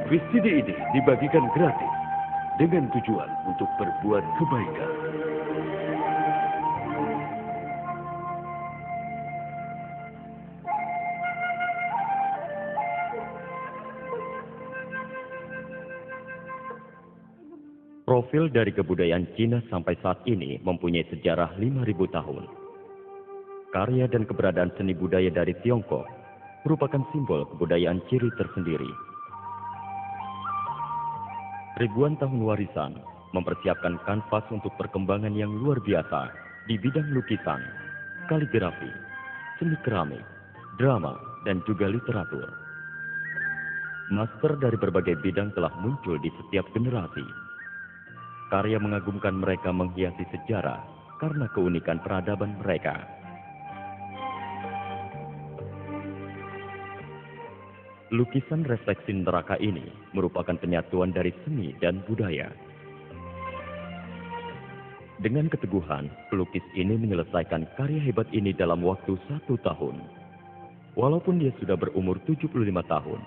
VCD ini dibagikan gratis dengan tujuan untuk berbuat kebaikan. Profil dari kebudayaan Cina sampai saat ini mempunyai sejarah 5.000 tahun. Karya dan keberadaan seni budaya dari Tiongkok merupakan simbol kebudayaan ciri tersendiri. Ribuan tahun warisan mempersiapkan kanvas untuk perkembangan yang luar biasa di bidang lukisan, kaligrafi, seni keramik, drama, dan juga literatur. Master dari berbagai bidang telah muncul di setiap generasi. Karya mengagumkan mereka menghiasi sejarah karena keunikan peradaban mereka. Lukisan refleksi neraka ini merupakan penyatuan dari seni dan budaya. Dengan keteguhan, pelukis ini menyelesaikan karya hebat ini dalam waktu 1 tahun. Walaupun dia sudah berumur 75 tahun,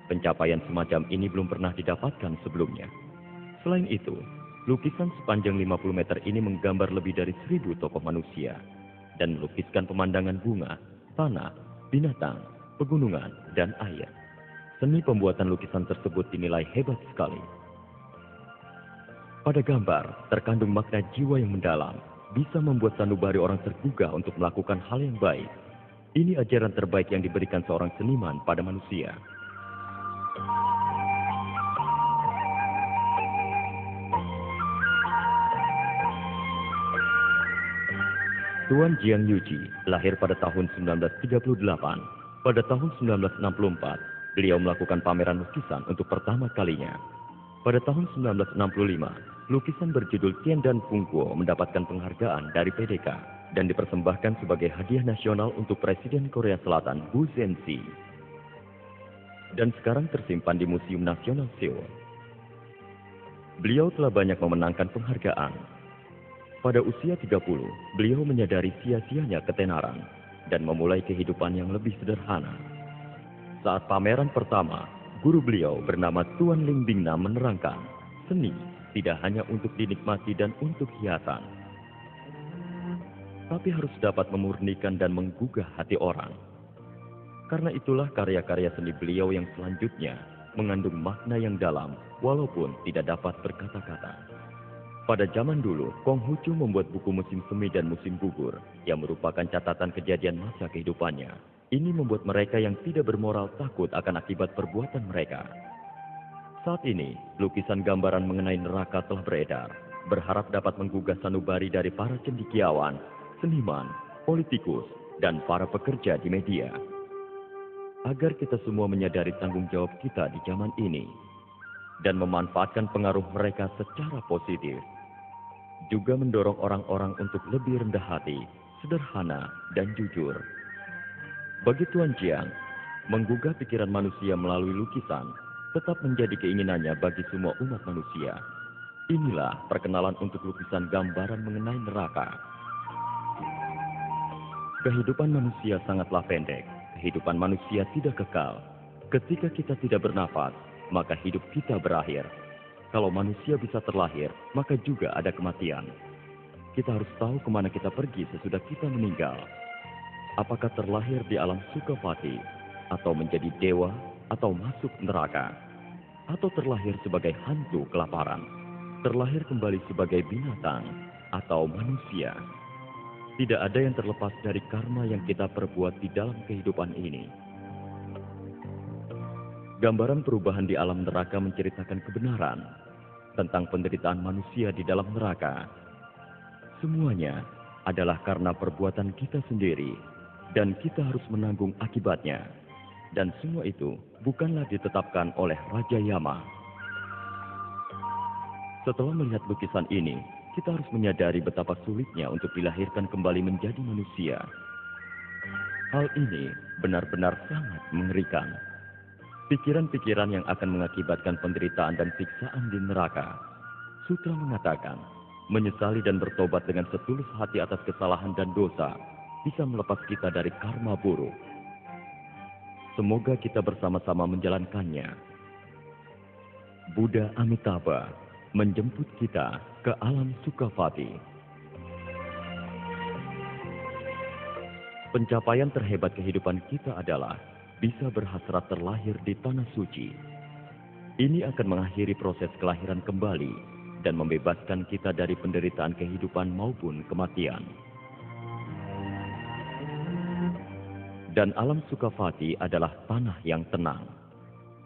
pencapaian semacam ini belum pernah didapatkan sebelumnya. Selain itu, lukisan sepanjang 50 meter ini menggambar lebih dari 1.000 tokoh manusia dan melukiskan pemandangan bunga, tanah, binatang, pegunungan, dan air. Seni pembuatan lukisan tersebut dinilai hebat sekali. Pada gambar, terkandung makna jiwa yang mendalam, bisa membuat sanubari orang tergugah untuk melakukan hal yang baik. Ini ajaran terbaik yang diberikan seorang seniman pada manusia. Tuan Jiang Yuji lahir pada tahun 1938. Pada tahun 1964, beliau melakukan pameran lukisan untuk pertama kalinya. Pada tahun 1965, lukisan berjudul Tian Dan Fung Kuo mendapatkan penghargaan dari PDK dan dipersembahkan sebagai hadiah nasional untuk Presiden Korea Selatan Wu Zhenzi. Dan sekarang tersimpan di Museum Nasional Seoul. Beliau telah banyak memenangkan penghargaan. Pada usia 30, beliau menyadari sia-sianya ketenaran dan memulai kehidupan yang lebih sederhana. Saat pameran pertama, guru beliau bernama Tuan Ling Bingnam menerangkan, seni tidak hanya untuk dinikmati dan untuk hiasan, tapi harus dapat memurnikan dan menggugah hati orang. Karena itulah karya-karya seni beliau yang selanjutnya mengandung makna yang dalam walaupun tidak dapat berkata-kata. Pada zaman dulu, Konghucu membuat buku musim semi dan musim gugur yang merupakan catatan kejadian masa kehidupannya. Ini membuat mereka yang tidak bermoral takut akan akibat perbuatan mereka. Saat ini, lukisan gambaran mengenai neraka telah beredar, berharap dapat menggugah sanubari dari para cendekiawan, seniman, politikus, dan para pekerja di media. Agar kita semua menyadari tanggung jawab kita di zaman ini dan memanfaatkan pengaruh mereka secara positif. Juga mendorong orang-orang untuk lebih rendah hati, sederhana, dan jujur. Bagi Tuan Jiang, menggugah pikiran manusia melalui lukisan tetap menjadi keinginannya bagi semua umat manusia. Inilah perkenalan untuk lukisan gambaran mengenai neraka. Kehidupan manusia sangatlah pendek. Kehidupan manusia tidak kekal. Ketika kita tidak bernafas, maka hidup kita berakhir. Kalau manusia bisa terlahir, maka juga ada kematian. Kita harus tahu kemana kita pergi sesudah kita meninggal. Apakah terlahir di alam Sukhavati, atau menjadi dewa, atau masuk neraka, atau terlahir sebagai hantu kelaparan, terlahir kembali sebagai binatang, atau manusia. Tidak ada yang terlepas dari karma yang kita perbuat di dalam kehidupan ini. Gambaran perubahan di alam neraka menceritakan kebenaran tentang penderitaan manusia di dalam neraka. Semuanya adalah karena perbuatan kita sendiri dan kita harus menanggung akibatnya. Dan semua itu bukanlah ditetapkan oleh Raja Yama. Setelah melihat lukisan ini, kita harus menyadari betapa sulitnya untuk dilahirkan kembali menjadi manusia. Hal ini benar-benar sangat mengerikan. Pikiran-pikiran yang akan mengakibatkan penderitaan dan siksaan di neraka. Sutra mengatakan, menyesali dan bertobat dengan setulus hati atas kesalahan dan dosa bisa melepas kita dari karma buruk. Semoga kita bersama-sama menjalankannya. Buddha Amitabha menjemput kita ke alam Sukhavati. Pencapaian terhebat kehidupan kita adalah bisa berhasrat terlahir di tanah suci. Ini akan mengakhiri proses kelahiran kembali dan membebaskan kita dari penderitaan kehidupan maupun kematian. Dan alam Sukhavati adalah tanah yang tenang,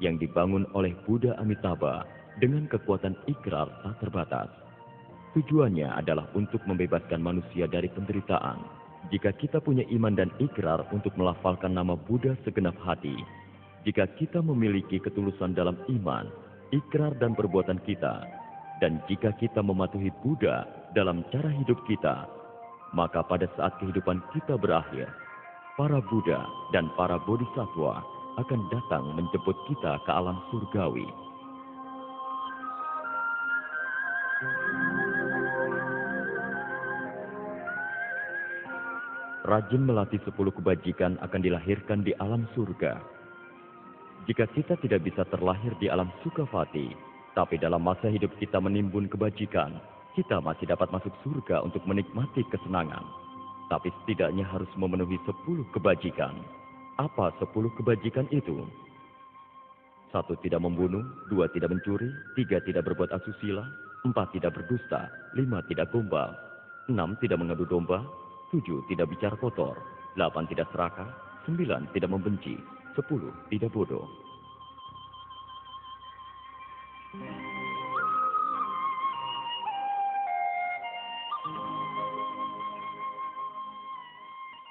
yang dibangun oleh Buddha Amitabha dengan kekuatan ikrar tak terbatas. Tujuannya adalah untuk membebaskan manusia dari penderitaan. Jika kita punya iman dan ikrar untuk melafalkan nama Buddha segenap hati, jika kita memiliki ketulusan dalam iman, ikrar dan perbuatan kita, dan jika kita mematuhi Buddha dalam cara hidup kita, maka pada saat kehidupan kita berakhir, para Buddha dan para Bodhisattva akan datang menjemput kita ke alam surgawi. Rajin melatih 10 kebajikan akan dilahirkan di alam surga. Jika kita tidak bisa terlahir di alam Sukhavati, tapi dalam masa hidup kita menimbun kebajikan, kita masih dapat masuk surga untuk menikmati kesenangan. Tapi setidaknya harus memenuhi 10 kebajikan. Apa 10 kebajikan itu? 1. Tidak membunuh. 2. Tidak mencuri. 3. Tidak berbuat asusila. 4. Tidak berdusta. 5. Tidak gombal. 6. Tidak mengadu domba. 7. Tidak bicara kotor. 8. Tidak serakah. 9. Tidak membenci. 10. Tidak bodoh.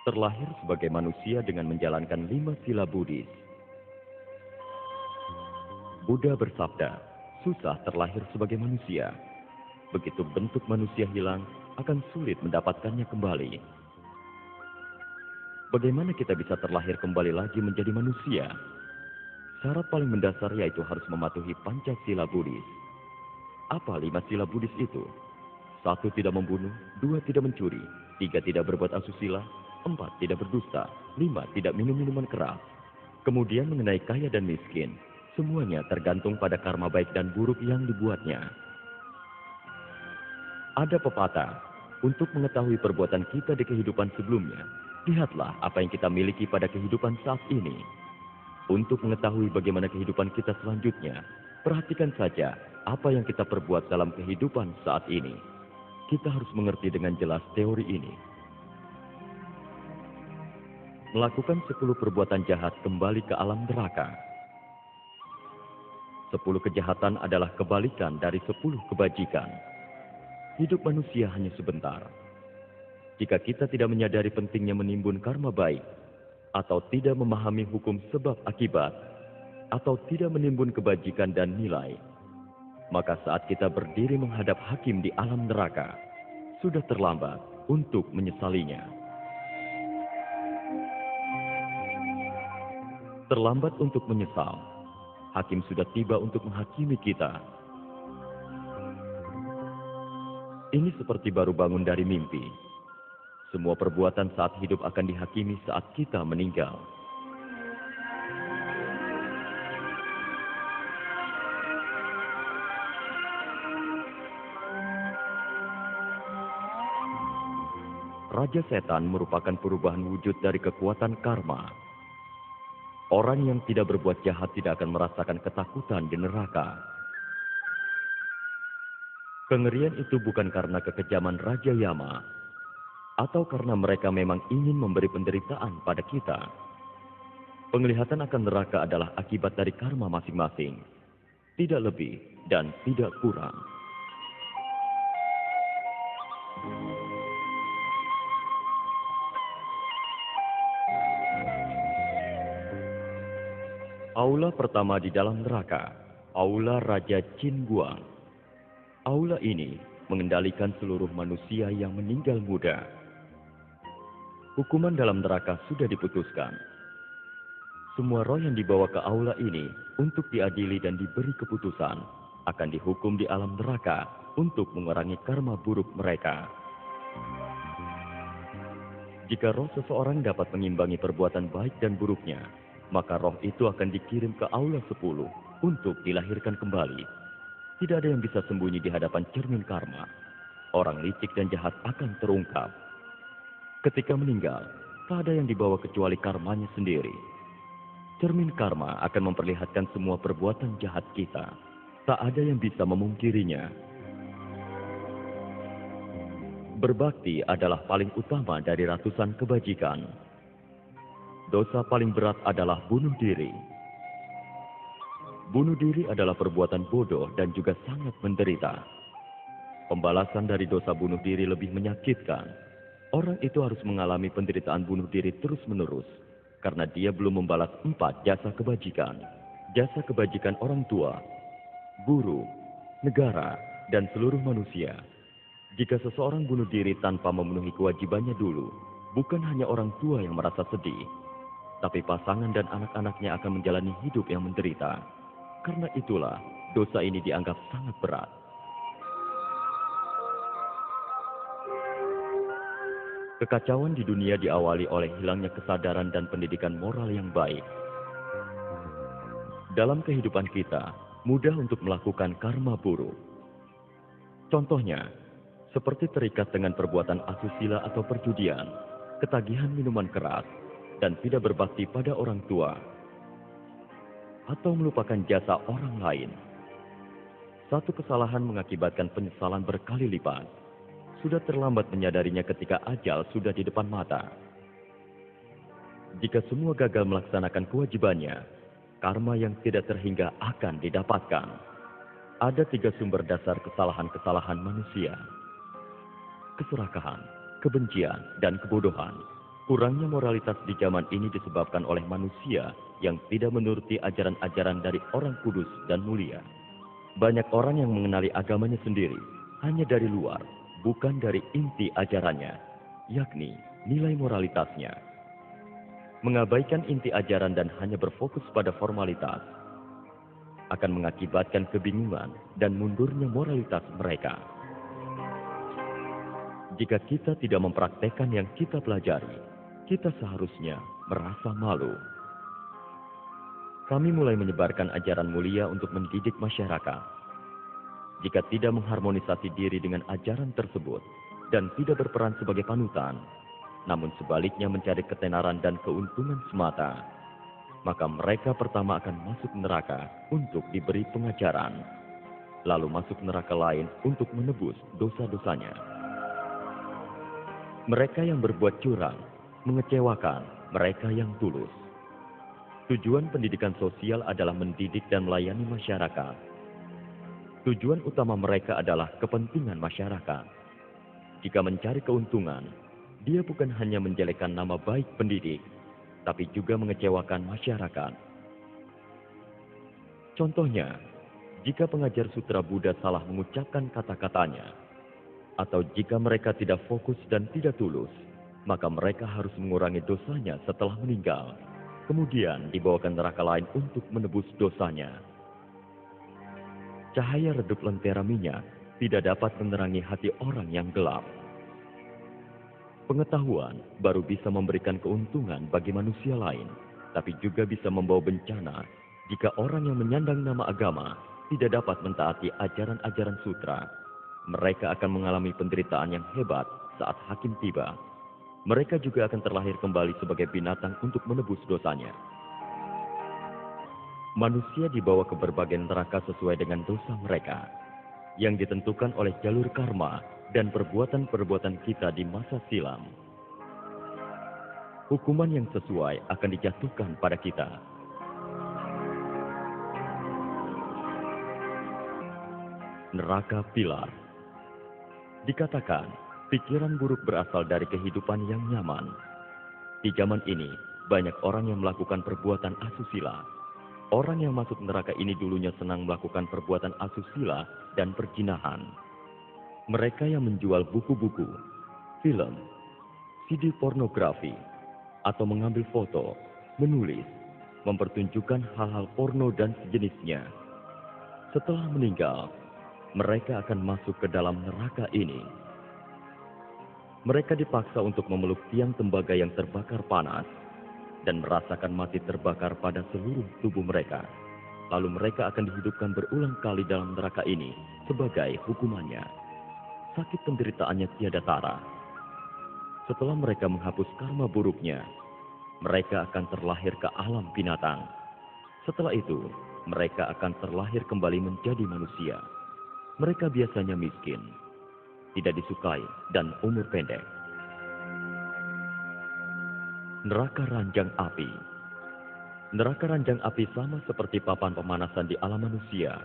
Terlahir sebagai manusia dengan menjalankan 5 sila Buddhis. Buddha bersabda, susah terlahir sebagai manusia. Begitu bentuk manusia hilang, akan sulit mendapatkannya kembali. Bagaimana kita bisa terlahir kembali lagi menjadi manusia? Syarat paling mendasar yaitu harus mematuhi Pancasila Buddhis. Apa 5 sila Buddhis itu? 1. Tidak membunuh. 2. Tidak mencuri. 3. Tidak berbuat asusila. 4. Tidak berdusta. 5. Tidak minum minuman keras. Kemudian mengenai kaya dan miskin, semuanya tergantung pada karma baik dan buruk yang dibuatnya. Ada pepatah, untuk mengetahui perbuatan kita di kehidupan sebelumnya, lihatlah apa yang kita miliki pada kehidupan saat ini. Untuk mengetahui bagaimana kehidupan kita selanjutnya, perhatikan saja apa yang kita perbuat dalam kehidupan saat ini. Kita harus mengerti dengan jelas teori ini. Melakukan 10 perbuatan jahat kembali ke alam neraka. 10 kejahatan adalah kebalikan dari 10 kebajikan. Hidup manusia hanya sebentar. Jika kita tidak menyadari pentingnya menimbun karma baik, atau tidak memahami hukum sebab akibat, atau tidak menimbun kebajikan dan nilai, maka saat kita berdiri menghadap hakim di alam neraka, sudah terlambat untuk menyesalinya. Terlambat untuk menyesal. Hakim sudah tiba untuk menghakimi kita. Ini seperti baru bangun dari mimpi. Semua perbuatan saat hidup akan dihakimi saat kita meninggal. Raja Setan merupakan perubahan wujud dari kekuatan karma. Orang yang tidak berbuat jahat tidak akan merasakan ketakutan di neraka. Kengerian itu bukan karena kekejaman Raja Yama, atau karena mereka memang ingin memberi penderitaan pada kita. Penglihatan akan neraka adalah akibat dari karma masing-masing, tidak lebih dan tidak kurang. Aula pertama di dalam neraka, Aula Raja Chin Guang. Aula ini mengendalikan seluruh manusia yang meninggal muda. Hukuman dalam neraka sudah diputuskan. Semua roh yang dibawa ke aula ini untuk diadili dan diberi keputusan akan dihukum di alam neraka untuk mengurangi karma buruk mereka. Jika roh seseorang dapat mengimbangi perbuatan baik dan buruknya, maka roh itu akan dikirim ke aula 10 untuk dilahirkan kembali Tidak ada yang bisa sembunyi di hadapan cermin karma. Orang licik dan jahat akan terungkap. Ketika meninggal, tak ada yang dibawa kecuali karmanya sendiri. Cermin karma akan memperlihatkan semua perbuatan jahat kita. Tak ada yang bisa memungkirinya. Berbakti adalah paling utama dari ratusan kebajikan. Dosa paling berat adalah bunuh diri. Bunuh diri adalah perbuatan bodoh dan juga sangat menderita. Pembalasan dari dosa bunuh diri lebih menyakitkan. Orang itu harus mengalami penderitaan bunuh diri terus-menerus karena dia belum membalas 4 jasa kebajikan. Jasa kebajikan orang tua, guru, negara, dan seluruh manusia. Jika seseorang bunuh diri tanpa memenuhi kewajibannya dulu, bukan hanya orang tua yang merasa sedih, tapi pasangan dan anak-anaknya akan menjalani hidup yang menderita. Karena itulah, dosa ini dianggap sangat berat. Kekacauan di dunia diawali oleh hilangnya kesadaran dan pendidikan moral yang baik. Dalam kehidupan kita, mudah untuk melakukan karma buruk. Contohnya, seperti terikat dengan perbuatan asusila atau perjudian, ketagihan minuman keras, dan tidak berbakti pada orang tua, atau melupakan jasa orang lain. Satu kesalahan mengakibatkan penyesalan berkali lipat. Sudah terlambat menyadarinya ketika ajal sudah di depan mata. Jika semua gagal melaksanakan kewajibannya, karma yang tidak terhingga akan didapatkan. Ada 3 sumber dasar kesalahan-kesalahan manusia. Keserakahan, kebencian, dan kebodohan. Kurangnya moralitas di zaman ini disebabkan oleh manusia yang tidak menuruti ajaran-ajaran dari orang kudus dan mulia. Banyak orang yang mengenali agamanya sendiri hanya dari luar, bukan dari inti ajarannya, yakni nilai moralitasnya. Mengabaikan inti ajaran dan hanya berfokus pada formalitas akan mengakibatkan kebingungan dan mundurnya moralitas mereka. Jika kita tidak mempraktekkan yang kita pelajari, kita seharusnya merasa malu. Kami mulai menyebarkan ajaran mulia untuk mendidik masyarakat. Jika tidak mengharmonisasi diri dengan ajaran tersebut dan tidak berperan sebagai panutan, namun sebaliknya mencari ketenaran dan keuntungan semata, maka mereka pertama akan masuk neraka untuk diberi pengajaran, lalu masuk neraka lain untuk menebus dosa-dosanya. Mereka yang berbuat curang, mengecewakan mereka yang tulus. Tujuan pendidikan sosial adalah mendidik dan melayani masyarakat. Tujuan utama mereka adalah kepentingan masyarakat. Jika mencari keuntungan, dia bukan hanya menjelekkan nama baik pendidik, tapi juga mengecewakan masyarakat. Contohnya, jika pengajar sutra Buddha salah mengucapkan kata-katanya, atau jika mereka tidak fokus dan tidak tulus, maka mereka harus mengurangi dosanya setelah meninggal, kemudian dibawa ke neraka lain untuk menebus dosanya. Cahaya redup lentera minyak tidak dapat menerangi hati orang yang gelap. Pengetahuan baru bisa memberikan keuntungan bagi manusia lain, tapi juga bisa membawa bencana jika orang yang menyandang nama agama tidak dapat mentaati ajaran-ajaran sutra. Mereka akan mengalami penderitaan yang hebat saat hakim tiba. Mereka juga akan terlahir kembali sebagai binatang untuk menebus dosanya. Manusia dibawa ke berbagai neraka sesuai dengan dosa mereka, yang ditentukan oleh jalur karma dan perbuatan-perbuatan kita di masa silam. Hukuman yang sesuai akan dijatuhkan pada kita. Neraka pilar. Dikatakan, pikiran buruk berasal dari kehidupan yang nyaman. Di zaman ini, banyak orang yang melakukan perbuatan asusila. Orang yang masuk neraka ini dulunya senang melakukan perbuatan asusila dan perzinahan. Mereka yang menjual buku-buku, film, CD pornografi, atau mengambil foto, menulis, mempertunjukkan hal-hal porno dan sejenisnya. Setelah meninggal, mereka akan masuk ke dalam neraka ini. Mereka dipaksa untuk memeluk tiang tembaga yang terbakar panas dan merasakan mati terbakar pada seluruh tubuh mereka. lalu mereka akan dihidupkan berulang kali dalam neraka ini sebagai hukumannya. Sakit penderitaannya tiada tara. Setelah mereka menghapus karma buruknya, mereka akan terlahir ke alam binatang. Setelah itu, mereka akan terlahir kembali menjadi manusia. Mereka biasanya miskin, tidak disukai, dan umur pendek. Neraka ranjang api. Neraka ranjang api sama seperti papan pemanasan di alam manusia.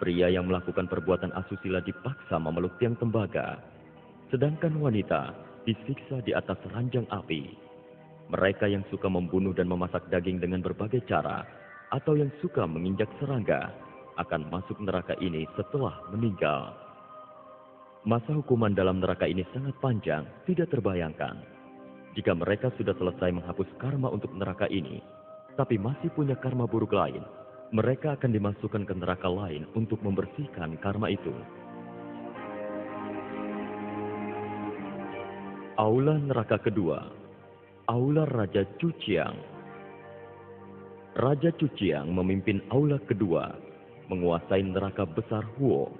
Pria yang melakukan perbuatan asusila dipaksa memeluk tiang tembaga, sedangkan wanita disiksa di atas ranjang api. Mereka yang suka membunuh dan memasak daging dengan berbagai cara, atau yang suka menginjak serangga, akan masuk neraka ini setelah meninggal. Masa hukuman dalam neraka ini sangat panjang, tidak terbayangkan. Jika mereka sudah selesai menghapus karma untuk neraka ini, tapi masih punya karma buruk lain, mereka akan dimasukkan ke neraka lain untuk membersihkan karma itu. Aula neraka kedua, Aula Raja Cuciang. Raja Cuciang memimpin aula kedua, menguasai neraka besar Huo.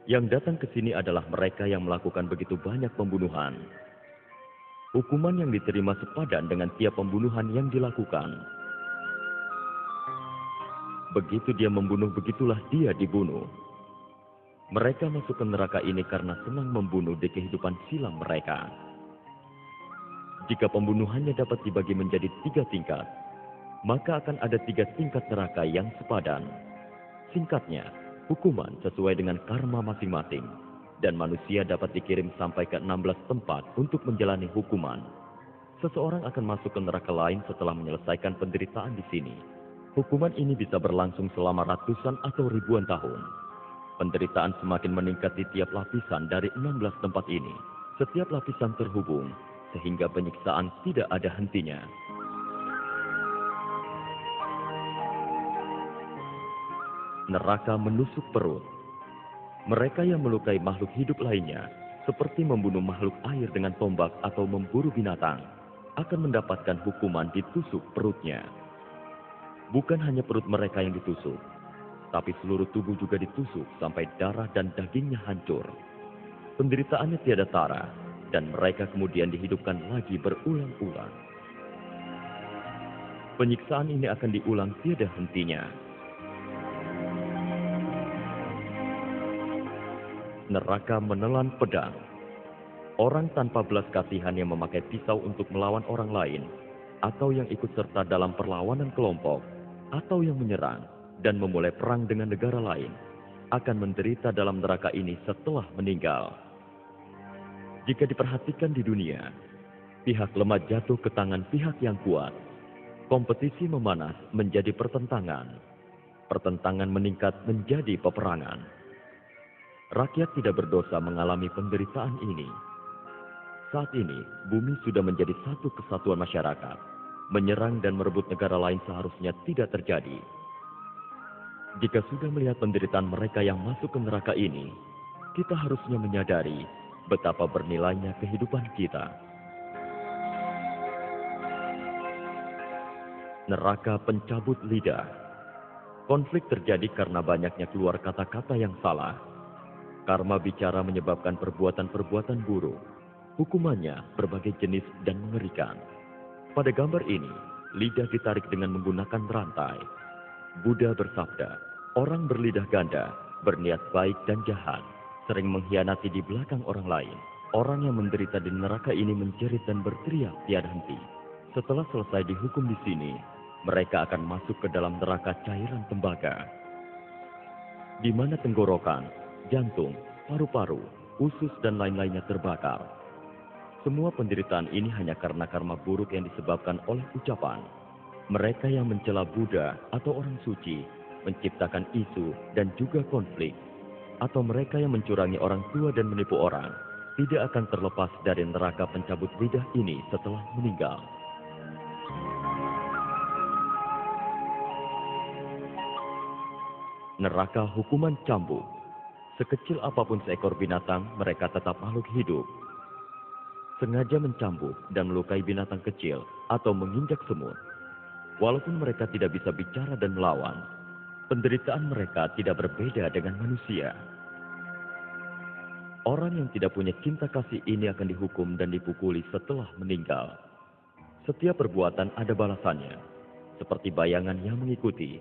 Yang datang ke sini adalah mereka yang melakukan begitu banyak pembunuhan. Hukuman yang diterima sepadan dengan tiap pembunuhan yang dilakukan. Begitu dia membunuh, begitulah dia dibunuh. Mereka masuk ke neraka ini karena senang membunuh di kehidupan silam mereka. Jika pembunuhannya dapat dibagi menjadi 3 tingkat, maka akan ada 3 tingkat neraka yang sepadan. Singkatnya, hukuman sesuai dengan karma masing-masing. Dan manusia dapat dikirim sampai ke 16 tempat untuk menjalani hukuman. Seseorang akan masuk ke neraka lain setelah menyelesaikan penderitaan di sini. Hukuman ini bisa berlangsung selama ratusan atau ribuan tahun. Penderitaan semakin meningkat di tiap lapisan dari 16 tempat ini. Setiap lapisan terhubung, sehingga penyiksaan tidak ada hentinya. Neraka menusuk perut. Mereka yang melukai makhluk hidup lainnya, seperti membunuh makhluk air dengan tombak atau memburu binatang, akan mendapatkan hukuman ditusuk perutnya. Bukan hanya perut mereka yang ditusuk, tapi seluruh tubuh juga ditusuk sampai darah dan dagingnya hancur. Penderitaannya tiada tara, dan mereka kemudian dihidupkan lagi berulang-ulang. Penyiksaan ini akan diulang tiada hentinya. Neraka menelan pedang. Orang tanpa belas kasihan yang memakai pisau untuk melawan orang lain, atau yang ikut serta dalam perlawanan kelompok, atau yang menyerang dan memulai perang dengan negara lain, akan menderita dalam neraka ini setelah meninggal. Jika diperhatikan di dunia, pihak lemah jatuh ke tangan pihak yang kuat. Kompetisi memanas menjadi pertentangan. Pertentangan meningkat menjadi peperangan. Rakyat tidak berdosa mengalami penderitaan ini. Saat ini, bumi sudah menjadi satu kesatuan masyarakat. Menyerang dan merebut negara lain seharusnya tidak terjadi. Jika sudah melihat penderitaan mereka yang masuk ke neraka ini, kita harusnya menyadari betapa bernilainya kehidupan kita. Neraka pencabut lidah. Konflik terjadi karena banyaknya keluar kata-kata yang salah. Karma bicara menyebabkan perbuatan-perbuatan buruk. Hukumannya berbagai jenis dan mengerikan. Pada gambar ini, lidah ditarik dengan menggunakan rantai. Buddha bersabda, orang berlidah ganda, berniat baik dan jahat, sering mengkhianati di belakang orang lain. Orang yang menderita di neraka ini menjerit dan berteriak tiada henti. Setelah selesai dihukum di sini, mereka akan masuk ke dalam neraka cairan tembaga, di mana tenggorokan, jantung, paru-paru, usus, dan lain-lainnya terbakar. Semua penderitaan ini hanya karena karma buruk yang disebabkan oleh ucapan. Mereka yang mencela Buddha atau orang suci, menciptakan isu dan juga konflik, atau mereka yang mencurangi orang tua dan menipu orang, tidak akan terlepas dari neraka pencabut lidah ini setelah meninggal. Neraka hukuman cambuk. Sekecil apapun seekor binatang, mereka tetap makhluk hidup. Sengaja mencambuk dan melukai binatang kecil atau menginjak semut. Walaupun mereka tidak bisa bicara dan melawan, penderitaan mereka tidak berbeda dengan manusia. Orang yang tidak punya cinta kasih ini akan dihukum dan dipukuli setelah meninggal. Setiap perbuatan ada balasannya. Seperti bayangan yang mengikuti,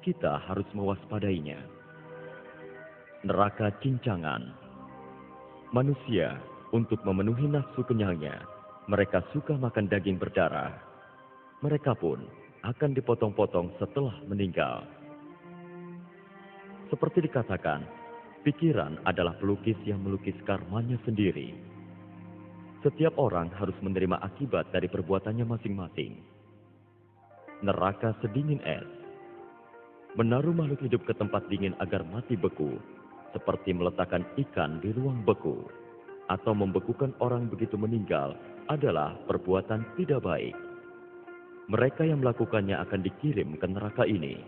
kita harus mewaspadainya. Neraka cincangan. Manusia, untuk memenuhi nafsu kenyangnya, mereka suka makan daging berdarah. Mereka pun akan dipotong-potong setelah meninggal. Seperti dikatakan, pikiran adalah pelukis yang melukis karmanya sendiri. Setiap orang harus menerima akibat dari perbuatannya masing-masing. Neraka sedingin es. Menaruh makhluk hidup ke tempat dingin agar mati beku, seperti meletakkan ikan di ruang beku, atau membekukan orang begitu meninggal adalah perbuatan tidak baik. Mereka yang melakukannya akan dikirim ke neraka ini.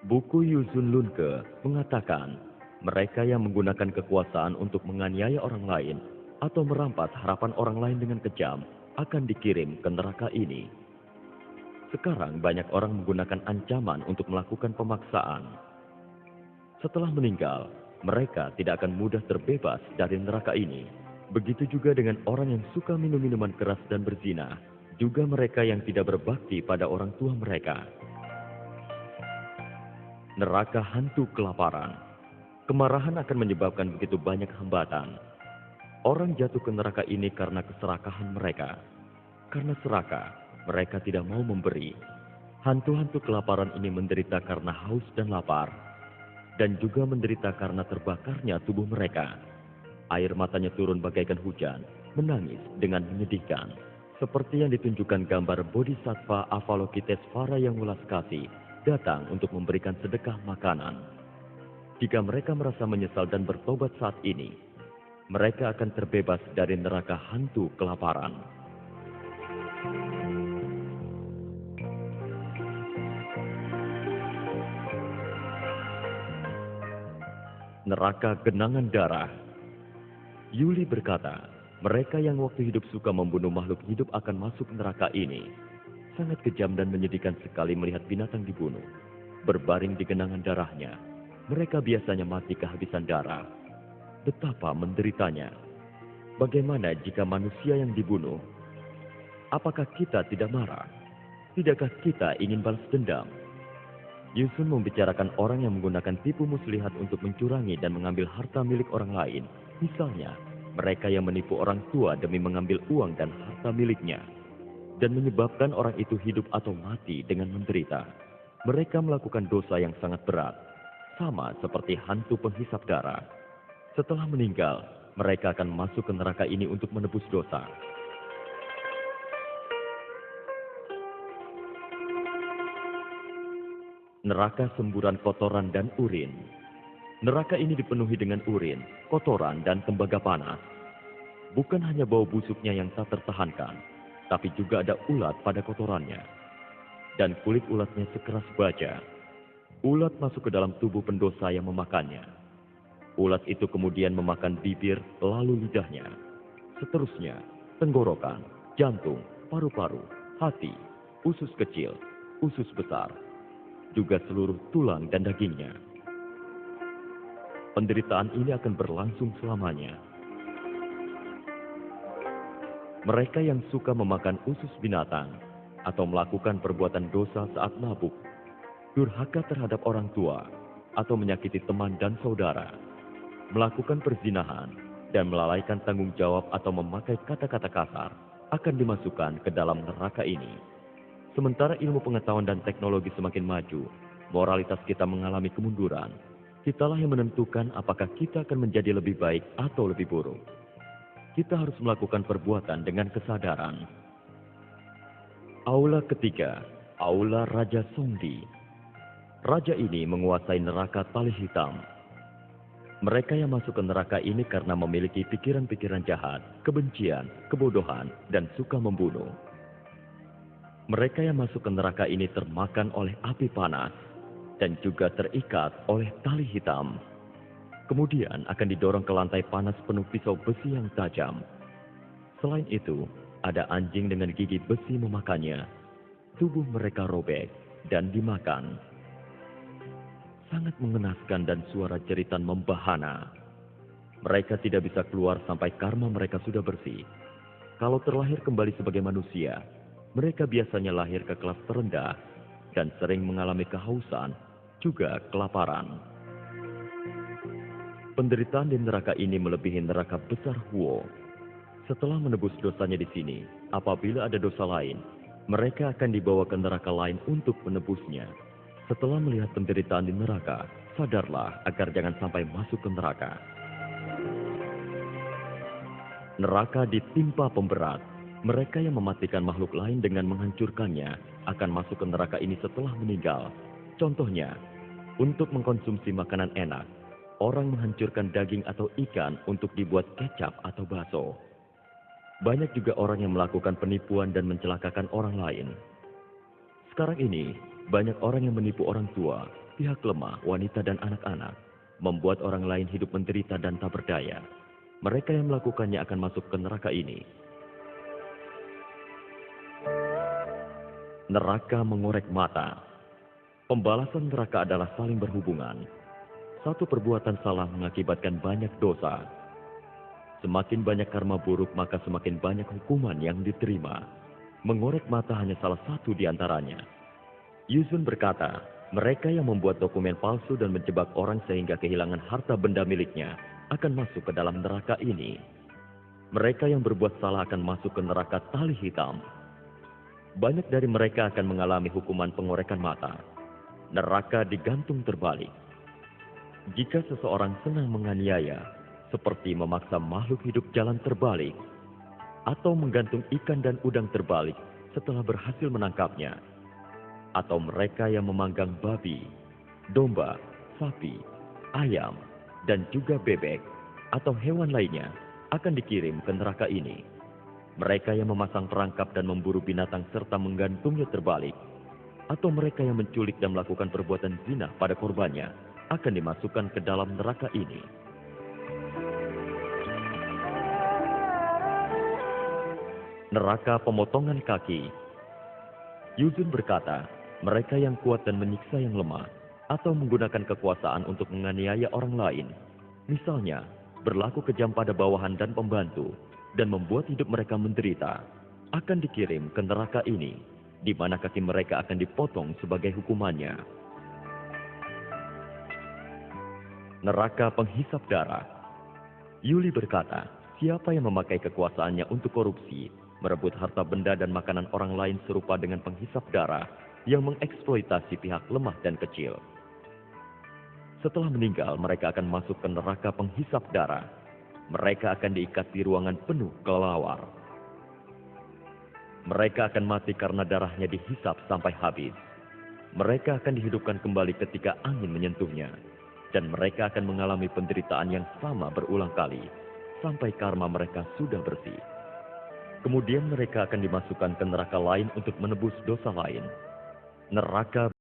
Buku Yusun Lunke mengatakan, mereka yang menggunakan kekuasaan untuk menganiaya orang lain atau merampas harapan orang lain dengan kejam akan dikirim ke neraka ini. Sekarang banyak orang menggunakan ancaman untuk melakukan pemaksaan. Setelah meninggal, mereka tidak akan mudah terbebas dari neraka ini. Begitu juga dengan orang yang suka minum minuman keras dan berzina, juga mereka yang tidak berbakti pada orang tua mereka. Neraka hantu kelaparan. Kemarahan akan menyebabkan begitu banyak hambatan. Orang jatuh ke neraka ini karena keserakahan mereka. Karena serakah, mereka tidak mau memberi. Hantu-hantu kelaparan ini menderita karena haus dan lapar. Dan juga menderita karena terbakarnya tubuh mereka. Air matanya turun bagaikan hujan, menangis dengan menyedihkan. Seperti yang ditunjukkan gambar Bodhisattva Avalokitesvara yang welas kasih, datang untuk memberikan sedekah makanan. Jika mereka merasa menyesal dan bertobat saat ini, mereka akan terbebas dari neraka hantu kelaparan. Neraka genangan darah. Yuli berkata, mereka yang waktu hidup suka membunuh makhluk hidup akan masuk neraka ini. Sangat kejam dan menyedihkan sekali melihat binatang dibunuh. Berbaring di genangan darahnya, mereka biasanya mati kehabisan darah. Betapa menderitanya. Bagaimana jika manusia yang dibunuh? Apakah kita tidak marah? Tidakkah kita ingin balas dendam? Yusun membicarakan orang yang menggunakan tipu muslihat untuk mencurangi dan mengambil harta milik orang lain. Misalnya, mereka yang menipu orang tua demi mengambil uang dan harta miliknya, dan menyebabkan orang itu hidup atau mati dengan menderita. Mereka melakukan dosa yang sangat berat, sama seperti hantu penghisap darah. Setelah meninggal, mereka akan masuk ke neraka ini untuk menebus dosa. Neraka semburan kotoran dan urin. Neraka ini dipenuhi dengan urin, kotoran, dan tembaga panas. Bukan hanya bau busuknya yang tak tertahankan, tapi juga ada ulat pada kotorannya. Dan kulit ulatnya sekeras baja. Ulat masuk ke dalam tubuh pendosa yang memakannya. Ulat itu kemudian memakan bibir lalu lidahnya. Seterusnya, tenggorokan, jantung, paru-paru, hati, usus kecil, usus besar, juga seluruh tulang dan dagingnya. Penderitaan ini akan berlangsung selamanya. Mereka yang suka memakan usus binatang atau melakukan perbuatan dosa saat mabuk, durhaka terhadap orang tua, atau menyakiti teman dan saudara, melakukan perzinahan, dan melalaikan tanggung jawab atau memakai kata-kata kasar, akan dimasukkan ke dalam neraka ini. Sementara ilmu pengetahuan dan teknologi semakin maju, moralitas kita mengalami kemunduran. Kitalah yang menentukan apakah kita akan menjadi lebih baik atau lebih buruk. Kita harus melakukan perbuatan dengan kesadaran. Aula ketiga, Aula Raja Songdi. Raja ini menguasai neraka Tali Hitam. Mereka yang masuk ke neraka ini karena memiliki pikiran-pikiran jahat, kebencian, kebodohan, dan suka membunuh. Mereka yang masuk ke neraka ini termakan oleh api panas dan juga terikat oleh tali hitam. Kemudian akan didorong ke lantai panas penuh pisau besi yang tajam. Selain itu, ada anjing dengan gigi besi memakannya. tubuh mereka robek dan dimakan. Sangat mengenaskan dan suara jeritan membahana. Mereka tidak bisa keluar sampai karma mereka sudah bersih. Kalau terlahir kembali sebagai manusia, mereka biasanya lahir ke kelas terendah dan sering mengalami kehausan, juga kelaparan. Penderitaan di neraka ini melebihi neraka besar Huo. Setelah menebus dosanya di sini, apabila ada dosa lain, mereka akan dibawa ke neraka lain untuk menebusnya. Setelah melihat penderitaan di neraka, sadarlah agar jangan sampai masuk ke neraka. Neraka ditimpa pemberat. Mereka yang mematikan makhluk lain dengan menghancurkannya akan masuk ke neraka ini setelah meninggal. Contohnya, untuk mengkonsumsi makanan enak, orang menghancurkan daging atau ikan untuk dibuat kecap atau bakso. Banyak juga orang yang melakukan penipuan dan mencelakakan orang lain. Sekarang ini, banyak orang yang menipu orang tua, pihak lemah, wanita dan anak-anak, membuat orang lain hidup menderita dan tak berdaya. Mereka yang melakukannya akan masuk ke neraka ini. Neraka mengorek mata. Pembalasan neraka adalah saling berhubungan. Satu perbuatan salah mengakibatkan banyak dosa. Semakin banyak karma buruk, maka semakin banyak hukuman yang diterima. Mengorek mata hanya salah satu di antaranya. Yuzun berkata, mereka yang membuat dokumen palsu dan menjebak orang sehingga kehilangan harta benda miliknya akan masuk ke dalam neraka ini. Mereka yang berbuat salah akan masuk ke neraka tali hitam. Banyak dari mereka akan mengalami hukuman pengorekan mata. Neraka digantung terbalik. Jika seseorang senang menganiaya, seperti memaksa makhluk hidup jalan terbalik, atau menggantung ikan dan udang terbalik setelah berhasil menangkapnya, atau mereka yang memanggang babi, domba, sapi, ayam, dan juga bebek, atau hewan lainnya, akan dikirim ke neraka ini. Mereka yang memasang perangkap dan memburu binatang serta menggantungnya terbalik, atau mereka yang menculik dan melakukan perbuatan zina pada korbannya, akan dimasukkan ke dalam neraka ini. Neraka pemotongan kaki. Yuzun berkata, mereka yang kuat dan menyiksa yang lemah, atau menggunakan kekuasaan untuk menganiaya orang lain, misalnya berlaku kejam pada bawahan dan pembantu, dan membuat hidup mereka menderita, akan dikirim ke neraka ini, di mana kaki mereka akan dipotong sebagai hukumannya. Neraka penghisap darah. Yuli berkata, siapa yang memakai kekuasaannya untuk korupsi, merebut harta benda dan makanan orang lain serupa dengan penghisap darah yang mengeksploitasi pihak lemah dan kecil. Setelah meninggal, mereka akan masuk ke neraka penghisap darah. Mereka akan diikat di ruangan penuh kelelawar. Mereka akan mati karena darahnya dihisap sampai habis. Mereka akan dihidupkan kembali ketika angin menyentuhnya. Dan mereka akan mengalami penderitaan yang sama berulang kali, sampai karma mereka sudah bersih. Kemudian mereka akan dimasukkan ke neraka lain untuk menebus dosa lain. Neraka